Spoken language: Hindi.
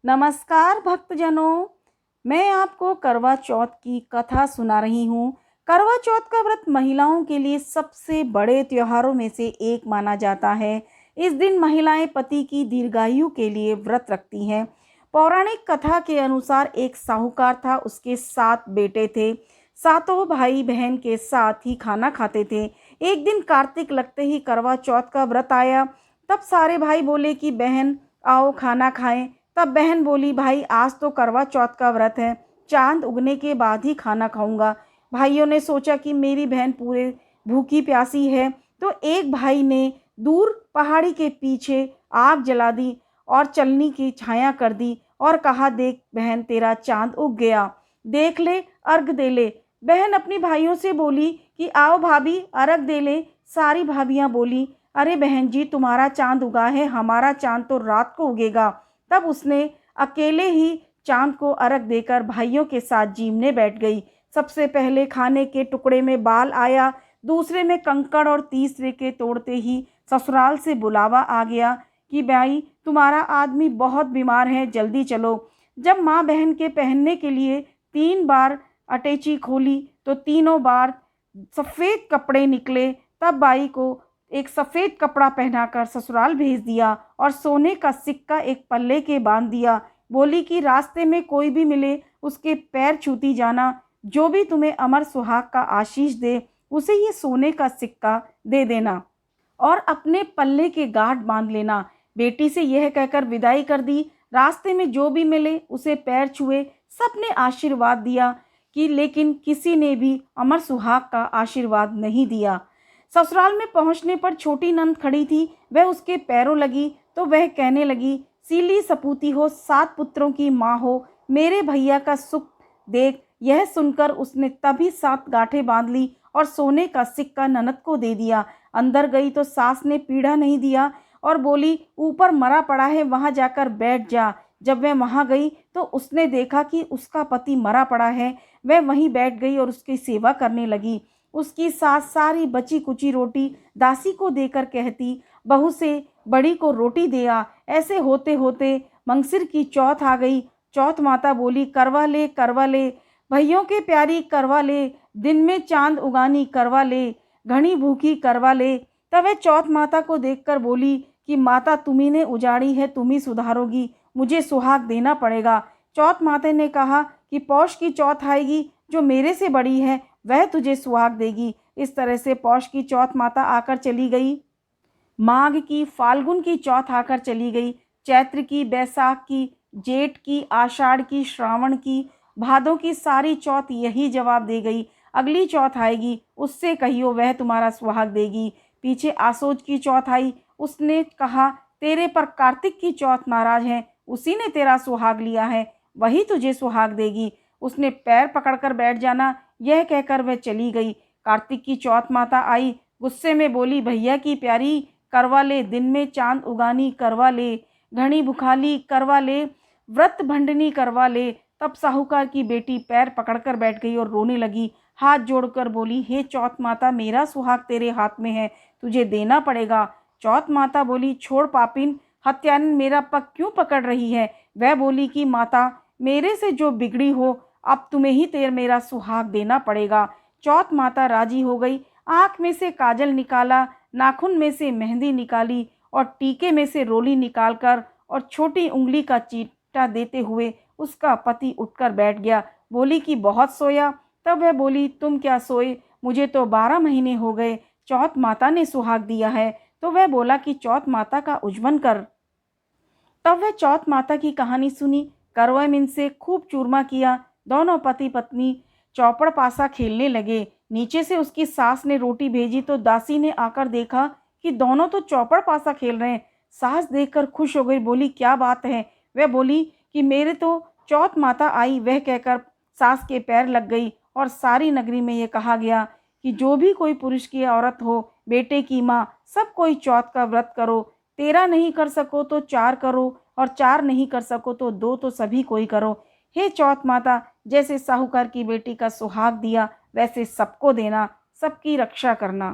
नमस्कार भक्तजनों, मैं आपको करवा चौथ की कथा सुना रही हूँ। करवा चौथ का व्रत महिलाओं के लिए सबसे बड़े त्योहारों में से एक माना जाता है। इस दिन महिलाएं पति की दीर्घायु के लिए व्रत रखती हैं। पौराणिक कथा के अनुसार एक साहूकार था, उसके 7 बेटे थे। सातों भाई बहन के साथ ही खाना खाते थे। एक दिन कार्तिक लगते ही करवा चौथ का व्रत आया। तब सारे भाई बोले कि बहन आओ खाना खाएं। तब बहन बोली, भाई आज तो करवा चौथ का व्रत है, चांद उगने के बाद ही खाना खाऊंगा। भाइयों ने सोचा कि मेरी बहन पूरे भूखी प्यासी है, तो एक भाई ने दूर पहाड़ी के पीछे आग जला दी और चलनी की छाया कर दी और कहा, देख बहन तेरा चांद उग गया, देख ले अर्घ दे ले। बहन अपनी भाइयों से बोली कि आओ भाभी अर्घ दे ले। सारी भाभियां बोली, अरे बहन जी तुम्हारा चांद उगा है, हमारा चांद तो रात को उगेगा। तब उसने अकेले ही चांद को अर्घ देकर भाइयों के साथ जीमने बैठ गई। सबसे पहले खाने के टुकड़े में बाल आया, दूसरे में कंकड़ और तीसरे के तोड़ते ही ससुराल से बुलावा आ गया कि भाई तुम्हारा आदमी बहुत बीमार है, जल्दी चलो। जब माँ बहन के पहनने के लिए 3 बार अटैची खोली तो तीनों बार सफ़ेद कपड़े निकले। तब बाई को एक सफ़ेद कपड़ा पहनाकर ससुराल भेज दिया और सोने का सिक्का एक पल्ले के बांध दिया। बोली कि रास्ते में कोई भी मिले उसके पैर छूती जाना, जो भी तुम्हें अमर सुहाग का आशीष दे उसे ये सोने का सिक्का दे देना और अपने पल्ले के गांठ बांध लेना। बेटी से यह कहकर विदाई कर दी। रास्ते में जो भी मिले उसे पैर छुए, सबने आशीर्वाद दिया कि लेकिन किसी ने भी अमर सुहाग का आशीर्वाद नहीं दिया। ससुराल में पहुंचने पर छोटी नंद खड़ी थी, वह उसके पैरों लगी तो वह कहने लगी, सीली सपूती हो, 7 पुत्रों की माँ हो, मेरे भैया का सुख देख। यह सुनकर उसने तभी 7 गांठें बांध ली और सोने का सिक्का ननद को दे दिया। अंदर गई तो सास ने पीढ़ा नहीं दिया और बोली, ऊपर मरा पड़ा है, वहां जाकर बैठ जा। जब वह वहां गई तो उसने देखा कि उसका पति मरा पड़ा है। वह वहीं बैठ गई और उसकी सेवा करने लगी। उसकी सास सारी बची कुची रोटी दासी को देकर कहती, बहू से बड़ी को रोटी दे आ। ऐसे होते होते मंगसिर की चौथ आ गई। चौथ माता बोली, करवा ले करवा ले, भैयों के प्यारी करवा ले, दिन में चांद उगानी करवा ले, घनी भूखी करवा ले। तब वह चौथ माता को देखकर बोली कि माता तुम्ही ने उजाड़ी है, तुम ही सुधारोगी, मुझे सुहाग देना पड़ेगा। चौथ माता ने कहा कि पौष की चौथ आएगी, जो मेरे से बड़ी है वह तुझे सुहाग देगी। इस तरह से पौष की चौथ माता आकर चली गई, माघ की फाल्गुन की चौथ आकर चली गई, चैत्र की, बैसाख की, जेठ की, आषाढ़ की, श्रावण की, भादों की सारी चौथ यही जवाब दे गई। अगली चौथ आएगी, उससे कहियो वह तुम्हारा सुहाग देगी। पीछे आसोज की चौथ आई, उसने कहा तेरे पर कार्तिक की चौथ नाराज है, उसी ने तेरा सुहाग लिया है, वही तुझे सुहाग देगी। उसने पैर पकड़कर बैठ जाना, यह कहकर वह चली गई। कार्तिक की चौथ माता आई, गुस्से में बोली, भैया की प्यारी करवा ले, दिन में चांद उगानी करवा ले, घनी भुखाली करवा ले, व्रत भंडनी करवा ले। तब साहूकार की बेटी पैर पकड़कर बैठ गई और रोने लगी, हाथ जोड़कर बोली, हे चौथ माता, मेरा सुहाग तेरे हाथ में है, तुझे देना पड़ेगा। चौथ माता बोली, छोड़ पापिन, हत्यारन, मेरा पग क्यों पकड़ रही है। वह बोली कि माता, मेरे से जो बिगड़ी हो, अब तुम्हें ही मेरा सुहाग देना पड़ेगा। चौथ माता राजी हो गई। आँख में से काजल निकाला, नाखून में से मेहंदी निकाली और टीके में से रोली निकालकर और छोटी उंगली का चीटा देते हुए उसका पति उठकर बैठ गया। बोली कि बहुत सोया। तब वह बोली, तुम क्या सोए, मुझे तो 12 महीने हो गए, चौथ माता ने सुहाग दिया है। तो वह बोला कि चौथ माता का उज्जवन कर। तब वह चौथ माता की कहानी सुनी, करवा मिन से खूब चूरमा किया। दोनों पति पत्नी चौपड़ पासा खेलने लगे। नीचे से उसकी सास ने रोटी भेजी तो दासी ने आकर देखा कि दोनों तो चौपड़ पासा खेल रहे हैं। सास देखकर खुश हो गई, बोली, क्या बात है। वह बोली कि मेरे तो चौथ माता आई। वह कहकर सास के पैर लग गई और सारी नगरी में यह कहा गया कि जो भी कोई पुरुष की औरत हो, बेटे की माँ, सब कोई चौथ का व्रत करो। 13 नहीं कर सको तो 4 करो और 4 नहीं कर सको तो 2 तो सभी कोई करो। हे चौथ माता, जैसे साहूकार की बेटी का सुहाग दिया वैसे सबको देना, सबकी रक्षा करना।